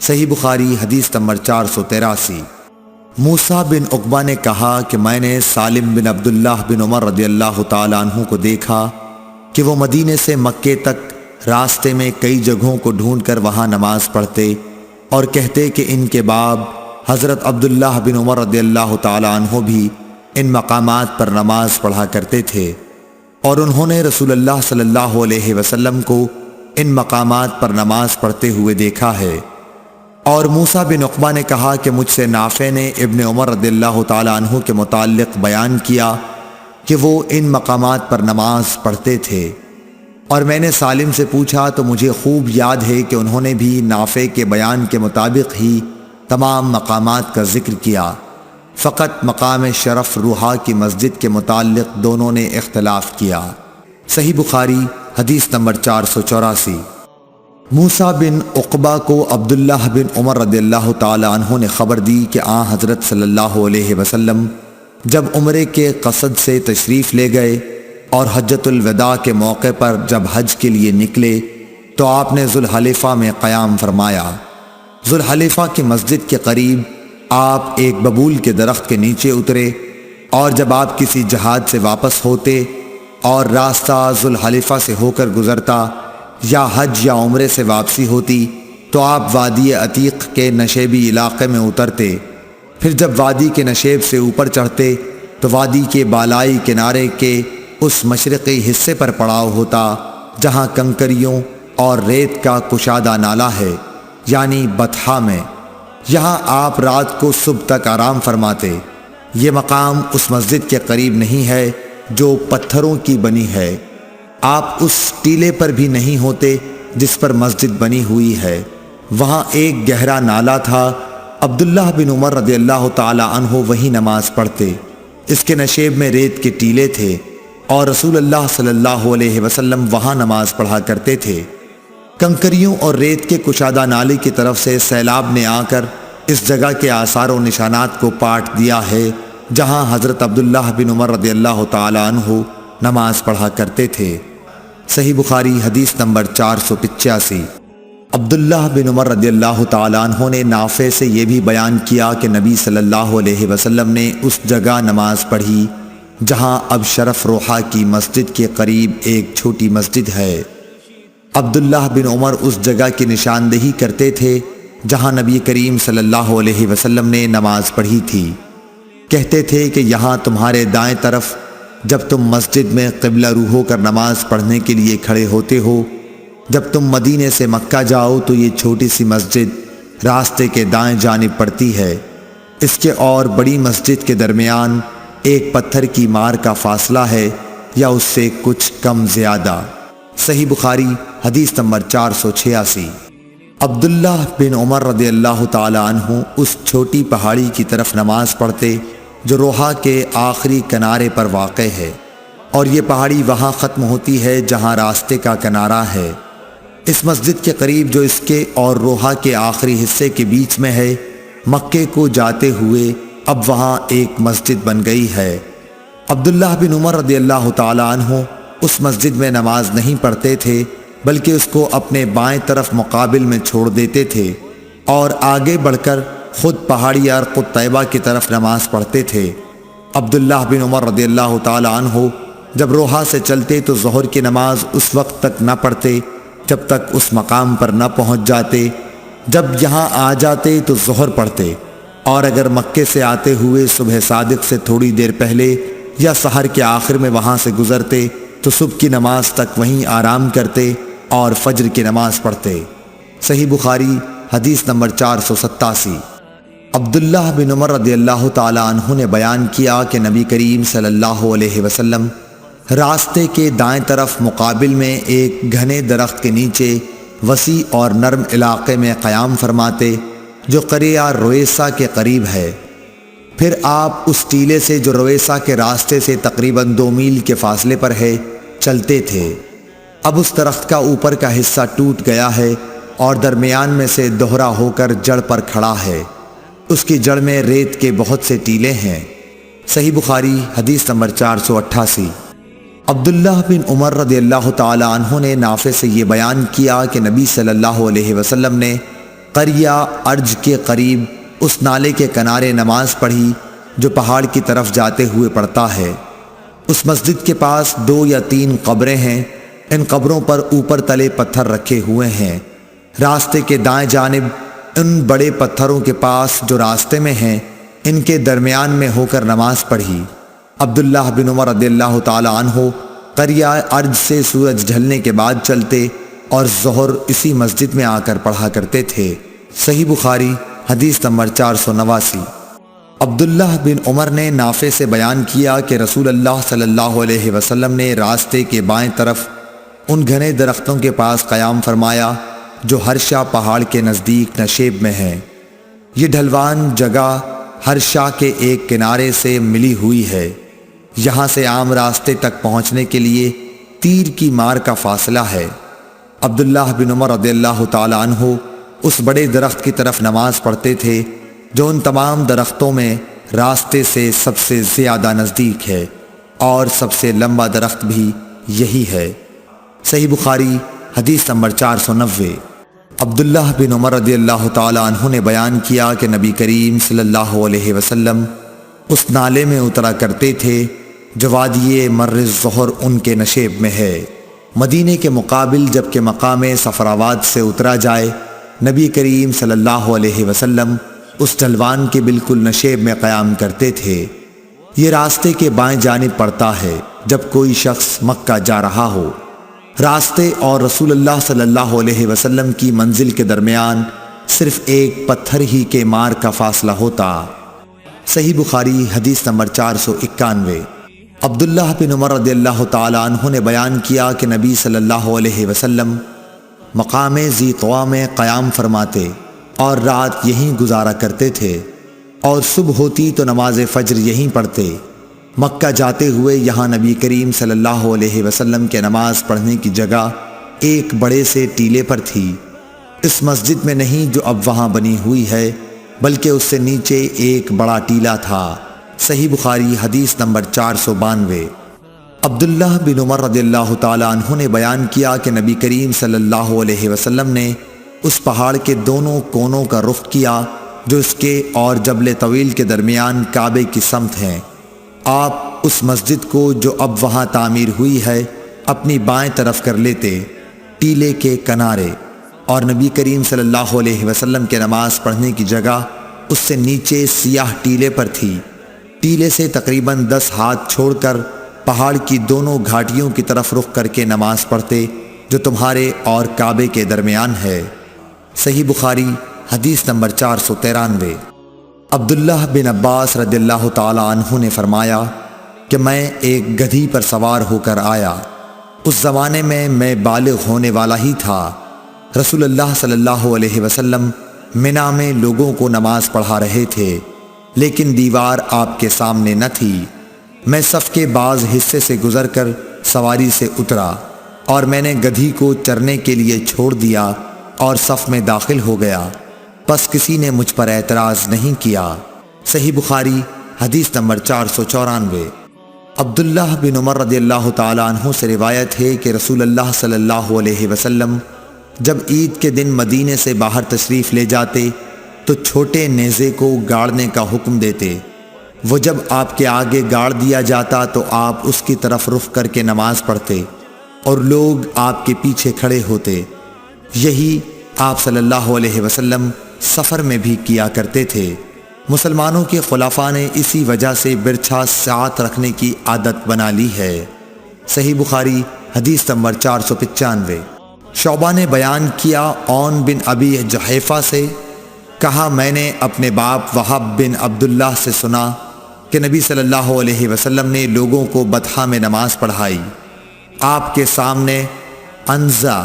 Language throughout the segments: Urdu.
صحیح بخاری حدیث نمبر 483۔ موسیٰ بن عقبہ نے کہا کہ میں نے سالم بن عبداللہ بن عمر رضی اللہ تعالیٰ عنہ کو دیکھا کہ وہ مدینے سے مکے تک راستے میں کئی جگہوں کو ڈھونڈ کر وہاں نماز پڑھتے اور کہتے کہ ان کے باب حضرت عبداللہ بن عمر رضی اللہ تعالیٰ عنہ بھی ان مقامات پر نماز پڑھا کرتے تھے، اور انہوں نے رسول اللہ صلی اللہ علیہ وسلم کو ان مقامات پر نماز پڑھتے ہوئے دیکھا ہے۔ اور موسیٰ بن عقبہ نے کہا کہ مجھ سے نافع نے ابن عمر رضی اللہ تعالیٰ عنہ کے متعلق بیان کیا کہ وہ ان مقامات پر نماز پڑھتے تھے، اور میں نے سالم سے پوچھا تو مجھے خوب یاد ہے کہ انہوں نے بھی نافع کے بیان کے مطابق ہی تمام مقامات کا ذکر کیا، فقط مقام شرف روحا کی مسجد کے متعلق دونوں نے اختلاف کیا۔ صحیح بخاری حدیث نمبر 484۔ موسیٰ بن عقبہ کو عبداللہ بن عمر رضی اللہ تعالیٰ عنہ نے خبر دی کہ حضرت صلی اللہ علیہ وسلم جب عمرے کے قصد سے تشریف لے گئے اور حجۃ الوداع کے موقع پر جب حج کے لیے نکلے تو آپ نے ذوالحلیفہ میں قیام فرمایا۔ ذوالحلیفہ کی مسجد کے قریب آپ ایک ببول کے درخت کے نیچے اترے، اور جب آپ کسی جہاد سے واپس ہوتے اور راستہ ذوالحلیفہ سے ہو کر گزرتا یا حج یا عمرے سے واپسی ہوتی تو آپ وادی عتیق کے نشیبی علاقے میں اترتے، پھر جب وادی کے نشیب سے اوپر چڑھتے تو وادی کے بالائی کنارے کے اس مشرقی حصے پر پڑاؤ ہوتا جہاں کنکریوں اور ریت کا کشادہ نالہ ہے، یعنی بطحا میں۔ یہاں آپ رات کو صبح تک آرام فرماتے۔ یہ مقام اس مسجد کے قریب نہیں ہے جو پتھروں کی بنی ہے، آپ اس ٹیلے پر بھی نہیں ہوتے جس پر مسجد بنی ہوئی ہے۔ وہاں ایک گہرا نالہ تھا، عبداللہ بن عمر رضی اللہ تعالی عنہ وہی نماز پڑھتے۔ اس کے نشیب میں ریت کے ٹیلے تھے اور رسول اللہ صلی اللہ علیہ وسلم وہاں نماز پڑھا کرتے تھے۔ کنکریوں اور ریت کے کشادہ نالے کی طرف سے سیلاب نے آ کر اس جگہ کے آثار و نشانات کو پاٹ دیا ہے جہاں حضرت عبداللہ بن عمر رضی اللہ تعالی عنہ نماز پڑھا کرتے تھے۔ صحیح بخاری حدیث نمبر 485۔ عبداللہ بن عمر رضی اللہ تعالیٰ عنہ نے نافع سے یہ بھی بیان کیا کہ نبی صلی اللہ علیہ وسلم نے اس جگہ نماز پڑھی جہاں اب شرف روحا کی مسجد کے قریب ایک چھوٹی مسجد ہے۔ عبداللہ بن عمر اس جگہ کی نشاندہی کرتے تھے جہاں نبی کریم صلی اللہ علیہ وسلم نے نماز پڑھی تھی۔ کہتے تھے کہ یہاں تمہارے دائیں طرف جب تم مسجد میں قبلہ رو ہو کر نماز پڑھنے کے لیے کھڑے ہوتے ہو، جب تم مدینے سے مکہ جاؤ تو یہ چھوٹی سی مسجد راستے کے دائیں جانب پڑتی ہے، اس کے اور بڑی مسجد کے درمیان ایک پتھر کی مار کا فاصلہ ہے یا اس سے کچھ کم زیادہ۔ صحیح بخاری حدیث نمبر 486۔ عبداللہ بن عمر رضی اللہ تعالی عنہ اس چھوٹی پہاڑی کی طرف نماز پڑھتے جو روحا کے آخری کنارے پر واقع ہے، اور یہ پہاڑی وہاں ختم ہوتی ہے جہاں راستے کا کنارہ ہے۔ اس مسجد کے قریب جو اس کے اور روحا کے آخری حصے کے بیچ میں ہے، مکے کو جاتے ہوئے اب وہاں ایک مسجد بن گئی ہے۔ عبداللہ بن عمر رضی اللہ تعالی عنہ اس مسجد میں نماز نہیں پڑھتے تھے بلکہ اس کو اپنے بائیں طرف مقابل میں چھوڑ دیتے تھے اور آگے بڑھ کر خود پہاڑی ارق طیبہ کی طرف نماز پڑھتے تھے۔ عبداللہ بن عمر رضی اللہ تعالی عنہ جب روحا سے چلتے تو ظہر کی نماز اس وقت تک نہ پڑھتے جب تک اس مقام پر نہ پہنچ جاتے، جب یہاں آ جاتے تو ظہر پڑھتے، اور اگر مکے سے آتے ہوئے صبح صادق سے تھوڑی دیر پہلے یا سحر کے آخر میں وہاں سے گزرتے تو صبح کی نماز تک وہیں آرام کرتے اور فجر کی نماز پڑھتے۔ صحیح بخاری حدیث نمبر 487۔ عبداللہ بن عمر رضی اللہ تعالی عنہ نے بیان کیا کہ نبی کریم صلی اللہ علیہ وسلم راستے کے دائیں طرف مقابل میں ایک گھنے درخت کے نیچے وسیع اور نرم علاقے میں قیام فرماتے جو قریہ رویسا کے قریب ہے۔ پھر آپ اس ٹیلے سے جو رویسا کے راستے سے تقریباً 2 میل کے فاصلے پر ہے چلتے تھے۔ اب اس درخت کا اوپر کا حصہ ٹوٹ گیا ہے اور درمیان میں سے دوہرا ہو کر جڑ پر کھڑا ہے، اس کی جڑ میں ریت کے بہت سے ٹیلے ہیں۔ صحیح بخاری حدیث نمبر 488۔ عبداللہ بن عمر رضی اللہ تعالی عنہ نے نافع سے یہ بیان کیا کہ نبی صلی اللہ علیہ وسلم نے قریہ ارج کے قریب اس نالے کے کنارے نماز پڑھی جو پہاڑ کی طرف جاتے ہوئے پڑتا ہے۔ اس مسجد کے پاس 2 یا 3 قبریں ہیں، ان قبروں پر اوپر تلے پتھر رکھے ہوئے ہیں۔ راستے کے دائیں جانب ان بڑے پتھروں کے پاس جو راستے میں ہیں، ان کے درمیان میں ہو کر نماز پڑھی۔ عبداللہ بن عمر رضی اللہ تعالی عنہ قریہ ارج سے سورج ڈھلنے کے بعد چلتے اور ظہر اسی مسجد میں آ کر پڑھا کرتے تھے۔ صحیح بخاری حدیث نمبر 489۔ عبداللہ بن عمر نے نافع سے بیان کیا کہ رسول اللہ صلی اللہ علیہ وسلم نے راستے کے بائیں طرف ان گھنے درختوں کے پاس قیام فرمایا جو ہرشا پہاڑ کے نزدیک نشیب میں ہیں۔ یہ ڈھلوان جگہ ہرشا کے ایک کنارے سے ملی ہوئی ہے۔ یہاں سے عام راستے تک پہنچنے کے لیے تیر کی مار کا فاصلہ ہے۔ عبداللہ بن عمر رضی اللہ تعالی عنہ اس بڑے درخت کی طرف نماز پڑھتے تھے جو ان تمام درختوں میں راستے سے سب سے زیادہ نزدیک ہے، اور سب سے لمبا درخت بھی یہی ہے۔ صحیح بخاری حدیث نمبر 490۔ عبداللہ بن عمر رضی اللہ تعالی عنہ نے بیان کیا کہ نبی کریم صلی اللہ علیہ وسلم اس نالے میں اترا کرتے تھے جو وادی مر الظہر ان کے نشیب میں ہے۔ مدینے کے مقابل جبکہ مقام صفراواد سے اترا جائے، نبی کریم صلی اللہ علیہ وسلم اس ڈھلوان کے بالکل نشیب میں قیام کرتے تھے۔ یہ راستے کے بائیں جانب پڑتا ہے جب کوئی شخص مکہ جا رہا ہو۔ راستے اور رسول اللہ صلی اللہ علیہ وسلم کی منزل کے درمیان صرف ایک پتھر ہی کے مار کا فاصلہ ہوتا۔ صحیح بخاری حدیث نمبر 491۔ عبداللہ بن عمر رضی اللہ تعالی عنہ نے بیان کیا کہ نبی صلی اللہ علیہ وسلم مقام ذی طویٰ میں قیام فرماتے اور رات یہیں گزارا کرتے تھے، اور صبح ہوتی تو نماز فجر یہیں پڑھتے۔ مکہ جاتے ہوئے یہاں نبی کریم صلی اللہ علیہ وسلم کے نماز پڑھنے کی جگہ ایک بڑے سے ٹیلے پر تھی، اس مسجد میں نہیں جو اب وہاں بنی ہوئی ہے، بلکہ اس سے نیچے ایک بڑا ٹیلہ تھا۔ صحیح بخاری حدیث نمبر 492۔ عبداللہ بن عمر رضی اللہ تعالی عنہ نے بیان کیا کہ نبی کریم صلی اللہ علیہ وسلم نے اس پہاڑ کے دونوں کونوں کا رخ کیا جو اس کے اور جبل طویل کے درمیان کعبے کی سمت ہیں۔ آپ اس مسجد کو جو اب وہاں تعمیر ہوئی ہے اپنی بائیں طرف کر لیتے، ٹیلے کے کنارے، اور نبی کریم صلی اللہ علیہ وسلم کے نماز پڑھنے کی جگہ اس سے نیچے سیاہ ٹیلے پر تھی۔ ٹیلے سے تقریباً 10 ہاتھ چھوڑ کر پہاڑ کی دونوں گھاٹیوں کی طرف رخ کر کے نماز پڑھتے جو تمہارے اور کعبے کے درمیان ہے۔ صحیح بخاری حدیث نمبر 493۔ عبداللہ بن عباس رضی اللہ تعالی عنہ نے فرمایا کہ میں ایک گدھی پر سوار ہو کر آیا۔ اس زمانے میں بالغ ہونے والا ہی تھا۔ رسول اللہ صلی اللہ علیہ وسلم منا میں لوگوں کو نماز پڑھا رہے تھے، لیکن دیوار آپ کے سامنے نہ تھی۔ میں صف کے بعض حصے سے گزر کر سواری سے اترا اور میں نے گدھی کو چرنے کے لیے چھوڑ دیا اور صف میں داخل ہو گیا، پس کسی نے مجھ پر اعتراض نہیں کیا۔ صحیح بخاری حدیث نمبر 494۔ عبداللہ بن عمر رضی اللہ تعالی عنہ سے روایت ہے کہ رسول اللہ صلی اللہ علیہ وسلم جب عید کے دن مدینے سے باہر تشریف لے جاتے تو چھوٹے نیزے کو گاڑنے کا حکم دیتے۔ وہ جب آپ کے آگے گاڑ دیا جاتا تو آپ اس کی طرف رخ کر کے نماز پڑھتے اور لوگ آپ کے پیچھے کھڑے ہوتے۔ یہی آپ صلی اللہ علیہ وسلم سفر میں بھی کیا کرتے تھے۔ مسلمانوں کے خلفاء نے اسی وجہ سے برچھا ساتھ رکھنے کی عادت بنا لی ہے۔ صحیح بخاری حدیث نمبر 495۔ شعبہ نے بیان کیا عون بن ابی جحیفہ سے، کہا میں نے اپنے باپ وہب بن عبداللہ سے سنا کہ نبی صلی اللہ علیہ وسلم نے لوگوں کو بطحا میں نماز پڑھائی۔ آپ کے سامنے انزا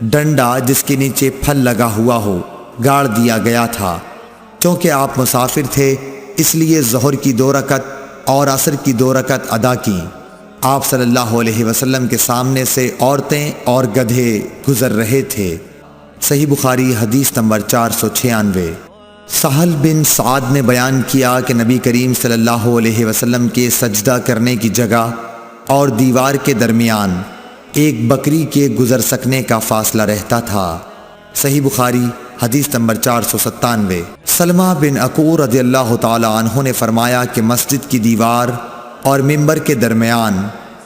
ڈنڈا جس کے نیچے پھل لگا ہوا ہو گاڑ دیا گیا تھا۔ چونکہ آپ مسافر تھے اس لیے ظہر کی 2 رکعت اور عصر کی 2 رکعت ادا کیں۔ آپ صلی اللہ علیہ وسلم کے سامنے سے عورتیں اور گدھے گزر رہے تھے۔ صحیح بخاری حدیث نمبر 496۔ سہل بن سعد نے بیان کیا کہ نبی کریم صلی اللہ علیہ وسلم کے سجدہ کرنے کی جگہ اور دیوار کے درمیان ایک بکری کے گزر سکنے کا فاصلہ رہتا تھا۔ صحیح بخاری حدیث نمبر 497۔ سلمہ بن عقور رضی اللہ تعالی عنہ نے فرمایا کہ مسجد کی دیوار اور ممبر کے درمیان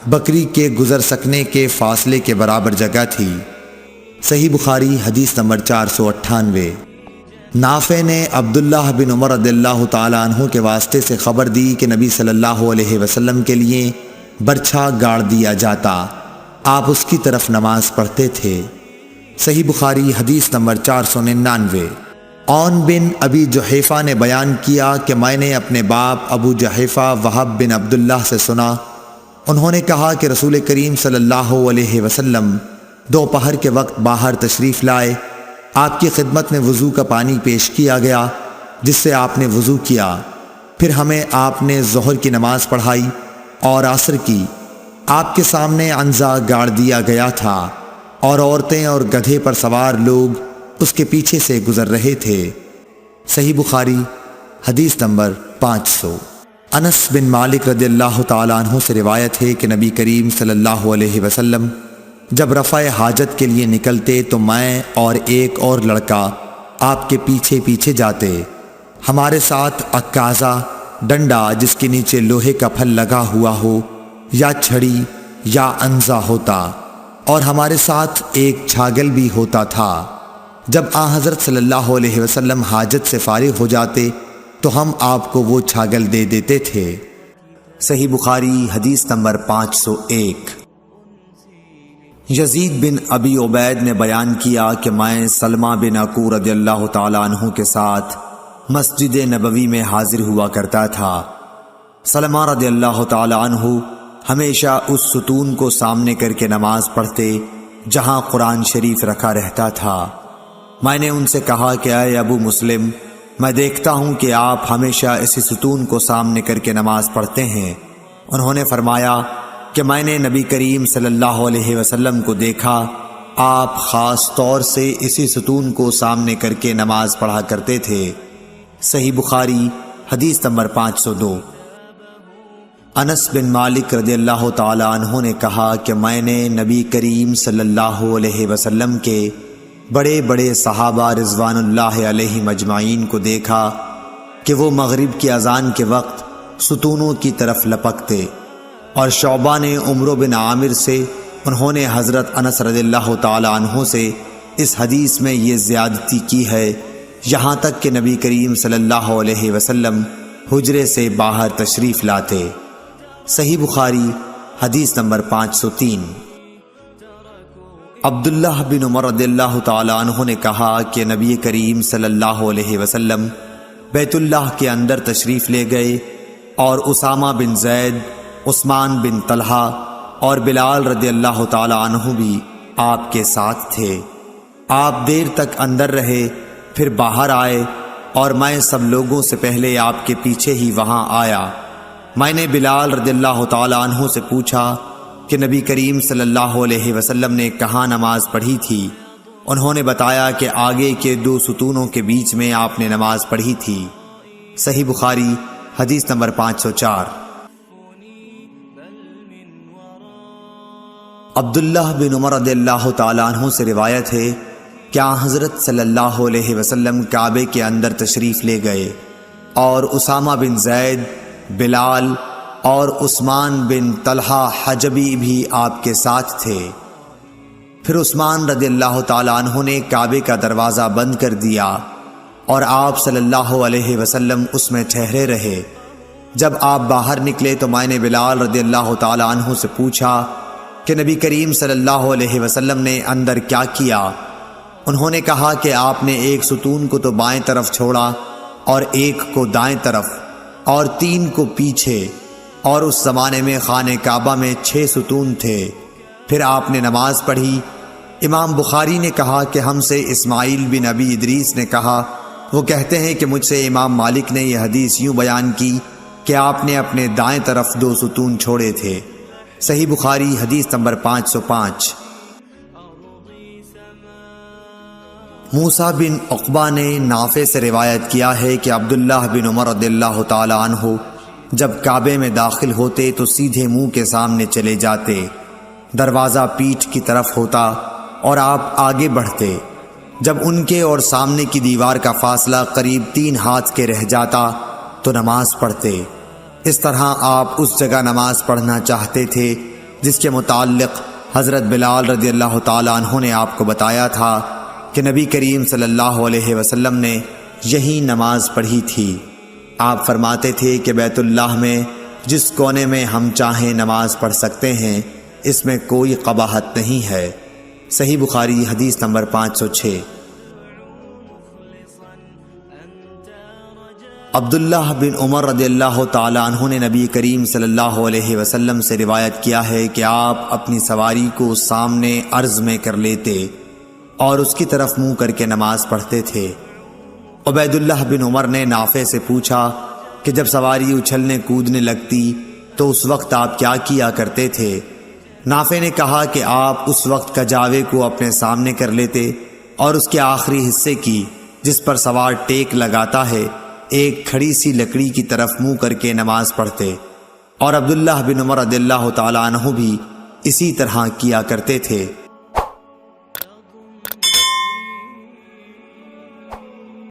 بکری کے گزر سکنے کے فاصلے کے برابر جگہ تھی۔ صحیح بخاری حدیث نمبر 498۔ نافع نے عبداللہ بن عمر رضی اللہ تعالی عنہ کے واسطے سے خبر دی کہ نبی صلی اللہ علیہ وسلم کے لیے برچھا گاڑ دیا جاتا، آپ اس کی طرف نماز پڑھتے تھے۔ صحیح بخاری حدیث نمبر 499۔ عون بن ابی جحیفہ نے بیان کیا کہ میں نے اپنے باپ ابو جحیفہ وہب بن عبداللہ سے سنا، انہوں نے کہا کہ رسول کریم صلی اللہ علیہ وسلم دوپہر کے وقت باہر تشریف لائے، آپ کی خدمت میں وضو کا پانی پیش کیا گیا جس سے آپ نے وضو کیا، پھر ہمیں آپ نے ظہر کی نماز پڑھائی اور عصر کی۔ آپ کے سامنے عنزہ گاڑ دیا گیا تھا اور عورتیں اور گدھے پر سوار لوگ اس کے پیچھے سے گزر رہے تھے۔ صحیح بخاری حدیث نمبر 500۔ انس بن مالک رضی اللہ تعالیٰ عنہ سے روایت ہے کہ نبی کریم صلی اللہ علیہ وسلم جب رفع حاجت کے لیے نکلتے تو میں اور ایک اور لڑکا آپ کے پیچھے پیچھے جاتے، ہمارے ساتھ عکازہ ڈنڈا جس کے نیچے لوہے کا پھل لگا ہوا ہو یا چھڑی یا عنزہ ہوتا، اور ہمارے ساتھ ایک چھاگل بھی ہوتا تھا۔ جب حضرت صلی اللہ علیہ وسلم حاجت سے فارغ ہو جاتے تو ہم آپ کو وہ چھاگل دے دیتے تھے۔ صحیح بخاری حدیث نمبر 501۔ یزید بن ابی عبید نے بیان کیا کہ میں سلمہ بن عقور رضی اللہ تعالی عنہ کے ساتھ مسجد نبوی میں حاضر ہوا کرتا تھا۔ سلمہ رضی اللہ تعالی عنہ ہمیشہ اس ستون کو سامنے کر کے نماز پڑھتے جہاں قرآن شریف رکھا رہتا تھا۔ میں نے ان سے کہا کہ اے ابو مسلم، میں دیکھتا ہوں کہ آپ ہمیشہ اسی ستون کو سامنے کر کے نماز پڑھتے ہیں۔ انہوں نے فرمایا کہ میں نے نبی کریم صلی اللہ علیہ وسلم کو دیکھا، آپ خاص طور سے اسی ستون کو سامنے کر کے نماز پڑھا کرتے تھے۔ صحیح بخاری حدیث نمبر 502۔ انس بن مالک رضی اللہ تعالی عنہ نے کہا کہ میں نے نبی کریم صلی اللہ علیہ وسلم کے بڑے بڑے صحابہ رضوان اللہ علیہ مجمعین کو دیکھا کہ وہ مغرب کی اذان کے وقت ستونوں کی طرف لپکتے، اور شعبہ نے عمرو بن عامر سے، انہوں نے حضرت انس رضی اللہ تعالی عنہ سے اس حدیث میں یہ زیادتی کی ہے، یہاں تک کہ نبی کریم صلی اللہ علیہ وسلم حجرے سے باہر تشریف لاتے۔ صحیح بخاری حدیث نمبر 503۔ عبداللہ بن عمر رضی اللہ تعالی عنہ نے کہا کہ نبی کریم صلی اللہ علیہ وسلم بیت اللہ کے اندر تشریف لے گئے اور اسامہ بن زید، عثمان بن طلحہ اور بلال رضی اللہ تعالی عنہ بھی آپ کے ساتھ تھے۔ آپ دیر تک اندر رہے، پھر باہر آئے اور میں سب لوگوں سے پہلے آپ کے پیچھے ہی وہاں آیا۔ میں نے بلال رضی اللہ تعالی عنہ سے پوچھا کہ نبی کریم صلی اللہ علیہ وسلم نے کہاں نماز پڑھی تھی؟ انہوں نے بتایا کہ آگے کے 2 ستونوں کے بیچ میں آپ نے نماز پڑھی تھی۔ صحیح بخاری حدیث نمبر 504۔ عبداللہ بن عمر رضی اللہ تعالی عنہ سے روایت ہے کہ حضرت صلی اللہ علیہ وسلم کعبے کے اندر تشریف لے گئے اور اسامہ بن زید، بلال اور عثمان بن طلحہ حجبی بھی آپ کے ساتھ تھے۔ پھر عثمان رضی اللہ تعالی عنہ نے کعبے کا دروازہ بند کر دیا اور آپ صلی اللہ علیہ وسلم اس میں ٹھہرے رہے۔ جب آپ باہر نکلے تو میں نے بلال رضی اللہ تعالی عنہ سے پوچھا کہ نبی کریم صلی اللہ علیہ وسلم نے اندر کیا کیا؟ انہوں نے کہا کہ آپ نے ایک ستون کو تو بائیں طرف چھوڑا اور ایک کو دائیں طرف اور 3 کو پیچھے، اور اس زمانے میں خانہ کعبہ میں 6 ستون تھے۔ پھر آپ نے نماز پڑھی۔ امام بخاری نے کہا کہ ہم سے اسماعیل بن ابی ادریس نے کہا، وہ کہتے ہیں کہ مجھ سے امام مالک نے یہ حدیث یوں بیان کی کہ آپ نے اپنے دائیں طرف 2 ستون چھوڑے تھے۔ صحیح بخاری حدیث نمبر 505۔ موسیٰ بن عقبہ نے نافع سے روایت کیا ہے کہ عبداللہ بن عمر رضی اللہ تعالی عنہ جب کعبے میں داخل ہوتے تو سیدھے منہ کے سامنے چلے جاتے، دروازہ پیٹھ کی طرف ہوتا اور آپ آگے بڑھتے۔ جب ان کے اور سامنے کی دیوار کا فاصلہ قریب 3 ہاتھ کے رہ جاتا تو نماز پڑھتے۔ اس طرح آپ اس جگہ نماز پڑھنا چاہتے تھے جس کے متعلق حضرت بلال رضی اللہ تعالیٰ عنہ نے آپ کو بتایا تھا کہ نبی کریم صلی اللہ علیہ وسلم نے یہی نماز پڑھی تھی۔ آپ فرماتے تھے کہ بیت اللہ میں جس کونے میں ہم چاہیں نماز پڑھ سکتے ہیں، اس میں کوئی قباحت نہیں ہے۔ صحیح بخاری حدیث نمبر 506۔ عبداللہ بن عمر رضی اللہ تعالیٰ عنہ نے نبی کریم صلی اللہ علیہ وسلم سے روایت کیا ہے کہ آپ اپنی سواری کو سامنے عرض میں کر لیتے اور اس کی طرف منہ کر کے نماز پڑھتے تھے۔ عبید اللہ بن عمر نے نافع سے پوچھا کہ جب سواری اچھلنے کودنے لگتی تو اس وقت آپ کیا کیا کرتے تھے؟ نافع نے کہا کہ آپ اس وقت کجاوے کو اپنے سامنے کر لیتے اور اس کے آخری حصے کی جس پر سوار ٹیک لگاتا ہے ایک کھڑی سی لکڑی کی طرف منہ کر کے نماز پڑھتے، اور عبداللہ بن عمر رضی اللہ تعالیٰ عنہ بھی اسی طرح کیا کرتے تھے۔